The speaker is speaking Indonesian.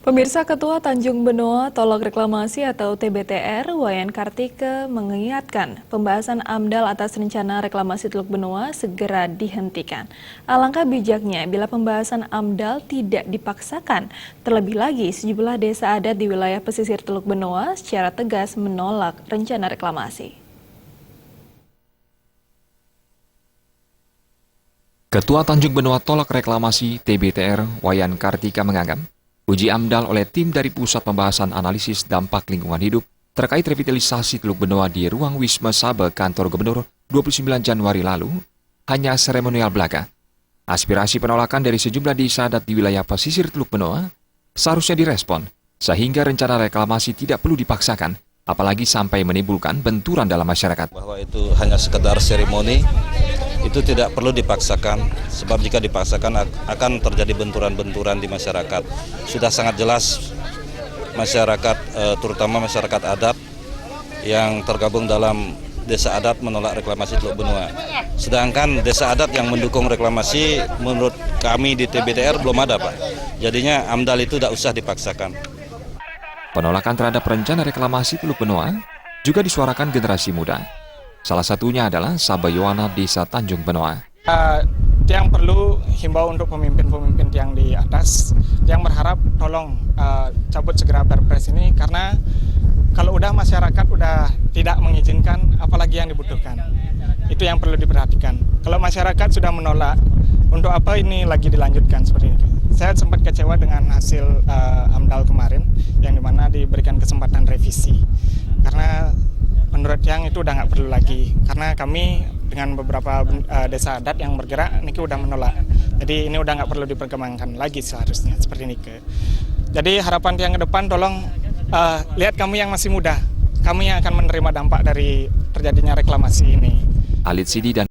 Pemirsa, Ketua Tanjung Benoa Tolak Reklamasi atau TBTR, Wayan Kartika mengingatkan pembahasan AMDAL atas rencana reklamasi Teluk Benoa segera dihentikan. Alangkah bijaknya bila pembahasan AMDAL tidak dipaksakan. Terlebih lagi, sejumlah desa adat di wilayah pesisir Teluk Benoa secara tegas menolak rencana reklamasi. Ketua Tanjung Benoa Tolak Reklamasi TBTR, Wayan Kartika menganggap uji AMDAL oleh tim dari Pusat Pembahasan Analisis Dampak Lingkungan Hidup terkait revitalisasi Teluk Benoa di ruang Wisma Sabe Kantor Gubernur 29 Januari lalu hanya seremonial belaka. Aspirasi penolakan dari sejumlah desa adat di wilayah pesisir Teluk Benoa seharusnya direspon sehingga rencana reklamasi tidak perlu dipaksakan, apalagi sampai menimbulkan benturan dalam masyarakat. Bahwa itu hanya sekedar seremoni, itu tidak perlu dipaksakan, sebab jika dipaksakan akan terjadi benturan-benturan di masyarakat. Sudah sangat jelas masyarakat, terutama masyarakat adat yang tergabung dalam desa adat menolak reklamasi Teluk Benoa. Sedangkan desa adat yang mendukung reklamasi menurut kami di TBTR belum ada, Pak. Jadinya AMDAL itu tidak usah dipaksakan. Penolakan terhadap rencana reklamasi Teluk Benoa juga disuarakan generasi muda. Salah satunya adalah Sabayoana Desa Tanjung Benoa. Yang perlu himbau untuk pemimpin-pemimpin yang di atas, yang berharap tolong cabut segera Perpres ini, karena kalau udah masyarakat udah tidak mengizinkan, apalagi yang dibutuhkan. Itu yang perlu diperhatikan. Kalau masyarakat sudah menolak, untuk apa ini lagi dilanjutkan seperti ini? Saya sempat kecewa dengan hasil AMDAL kemarin, yang dimana diberikan kesempatan revisi. Karena menurut yang itu udah nggak perlu lagi, karena kami dengan beberapa desa adat yang bergerak ini udah menolak. Jadi ini udah nggak perlu diperkembangkan lagi seharusnya seperti ini. Jadi harapan yang ke depan, tolong lihat kami yang masih muda, kami yang akan menerima dampak dari terjadinya reklamasi ini. Alit Sidi dan